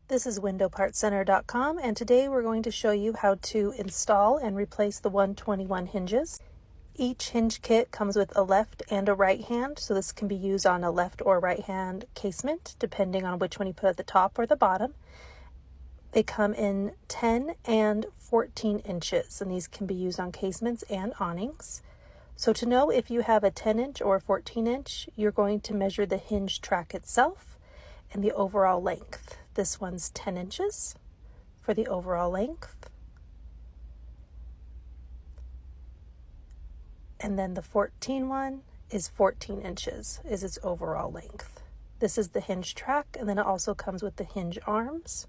This is windowpartcenter.com, and today we're going to show you how to install and replace the 121 hinges. Each hinge kit comes with a left and a right hand, so this can be used on a left or right hand casement depending on which one you put at the top or the bottom. They come in 10 and 14 inches, and these can be used on casements and awnings. So to know if you have a 10-inch or a 14-inch, you're going to measure the hinge track itself and the overall length. This one's 10 inches for the overall length. And then the 14 one is 14 inches is its overall length. This is the hinge track, and then it also comes with the hinge arms.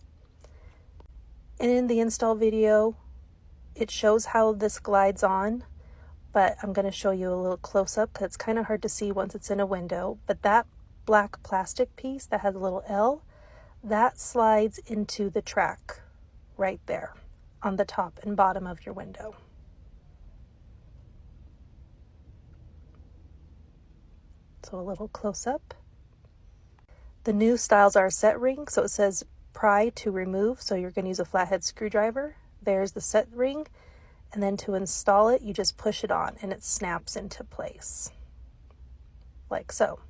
And in the install video, it shows how this glides on, but I'm going to show you a little close-up because it's kind of hard to see once it's in a window. But that black plastic piece that has a little L, that slides into the track right there on the top and bottom of your window. So a little close-up. The new styles are set ring, so it says pry to remove, so you're going to use a flathead screwdriver. There's the set ring, and then to install it, you just push it on and it snaps into place, like so.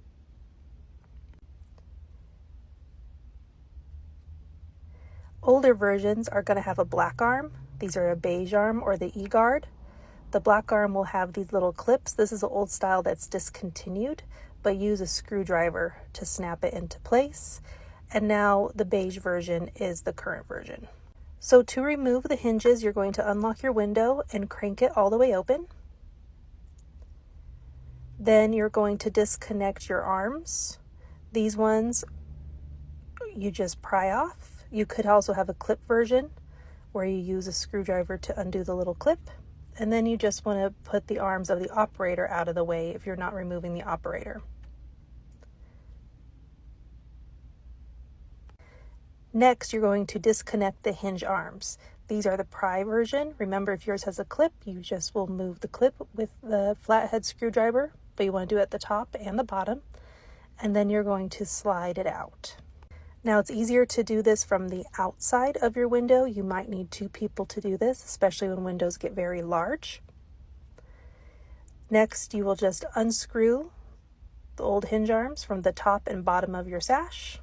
Older versions are going to have a black arm. These are a beige arm or the E-guard. The black arm will have these little clips. This is an old style that's discontinued, but use a screwdriver to snap it into place. And now the beige version is the current version. So to remove the hinges, you're going to unlock your window and crank it all the way open. Then you're going to disconnect your arms. These ones you just pry off. You could also have a clip version where you use a screwdriver to undo the little clip. And then you just want to put the arms of the operator out of the way if you're not removing the operator. Next, you're going to disconnect the hinge arms. These are the pry version. Remember, if yours has a clip, you just will move the clip with the flathead screwdriver, but you want to do it at the top and the bottom. And then you're going to slide it out. Now it's easier to do this from the outside of your window. You might need two people to do this, especially when windows get very large. Next, you will just unscrew the old hinge arms from the top and bottom of your sash.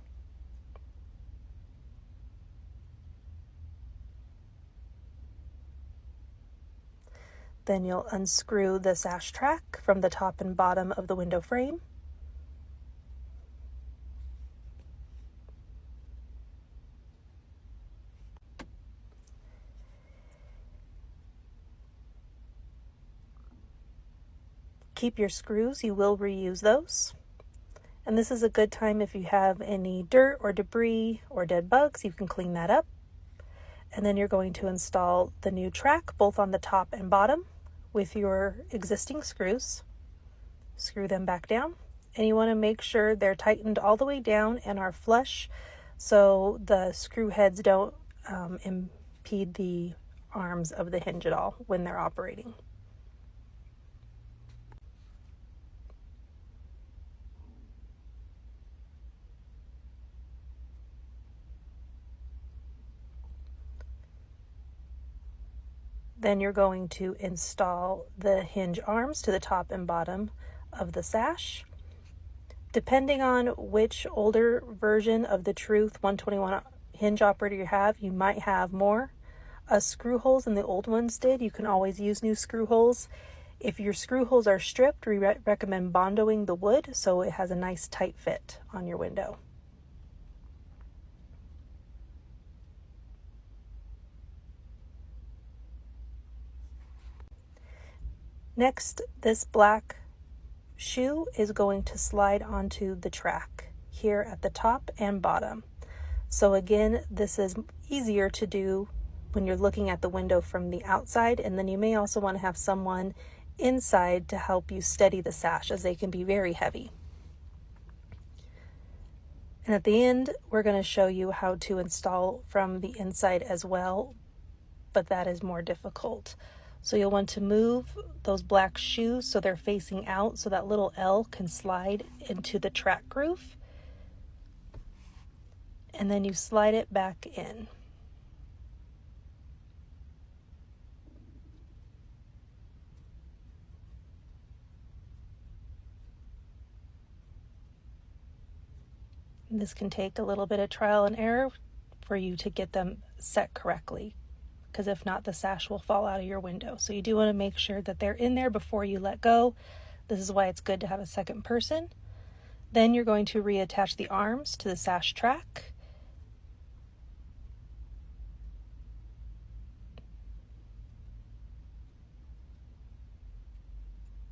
Then you'll unscrew the sash track from the top and bottom of the window frame. Keep your screws, you will reuse those. And this is a good time if you have any dirt or debris or dead bugs, you can clean that up. And then you're going to install the new track both on the top and bottom with your existing screws. Screw them back down, and you want to make sure they're tightened all the way down and are flush so the screw heads don't impede the arms of the hinge at all when they're operating. Then you're going to install the hinge arms to the top and bottom of the sash. Depending on which older version of the Truth 121 hinge operator you have, you might have more screw holes than the old ones did. You can always use new screw holes. If your screw holes are stripped, we recommend bondoing the wood so it has a nice tight fit on your window. Next, this black shoe is going to slide onto the track here at the top and bottom. So again, this is easier to do when you're looking at the window from the outside, and then you may also want to have someone inside to help you steady the sash as they can be very heavy. And at the end, we're going to show you how to install from the inside as well, but that is more difficult. So you'll want to move those black shoes so they're facing out so that little L can slide into the track groove. and then you slide it back in. This can take a little bit of trial and error for you to get them set correctly, because if not, the sash will fall out of your window. So you do want to make sure that they're in there before you let go. This is why it's good to have a second person. Then you're going to reattach the arms to the sash track.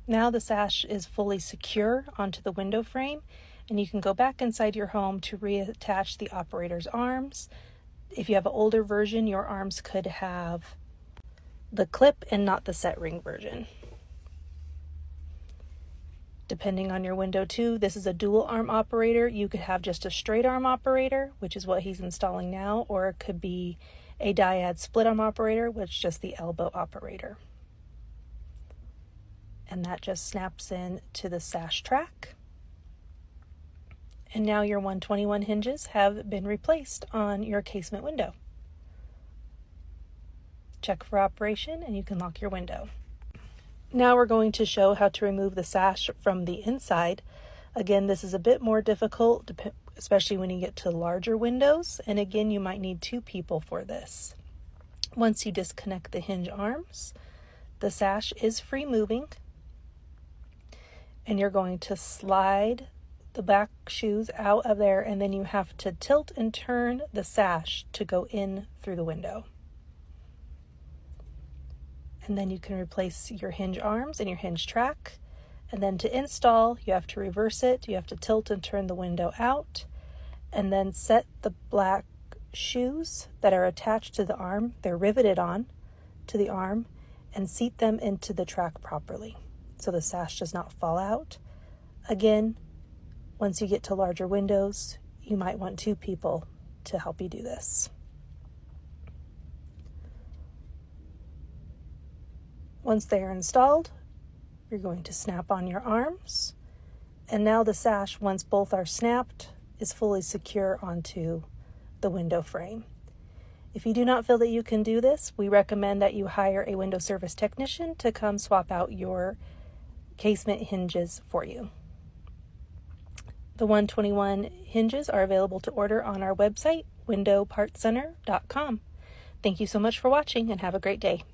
Now the sash is fully secure onto the window frame, and you can go back inside your home to reattach the operator's arms. If you have an older version, your arms could have the clip and not the set ring version. Depending on your window too, this is a dual arm operator. You could have just a straight arm operator, which is what he's installing now, or it could be a dyad split arm operator, which is just the elbow operator. And that just snaps in to the sash track. And now your 121 hinges have been replaced on your casement window. Check for operation and you can lock your window. Now we're going to show how to remove the sash from the inside. Again, this is a bit more difficult, especially when you get to larger windows. And again, you might need 2 people for this. Once you disconnect the hinge arms, the sash is free moving. And you're going to slide the back shoes out of there, and then you have to tilt and turn the sash to go in through the window. And then you can replace your hinge arms and your hinge track. And then to install, you have to reverse it. You have to tilt and turn the window out, and then set the black shoes that are attached to the arm, they're riveted on to the arm, and seat them into the track properly so the sash does not fall out. Again, once you get to larger windows, you might want 2 people to help you do this. Once they are installed, you're going to snap on your arms. And now the sash, once both are snapped, is fully secure onto the window frame. If you do not feel that you can do this, we recommend that you hire a window service technician to come swap out your casement hinges for you. The 121 hinges are available to order on our website, windowpartscenter.com. Thank you so much for watching and have a great day.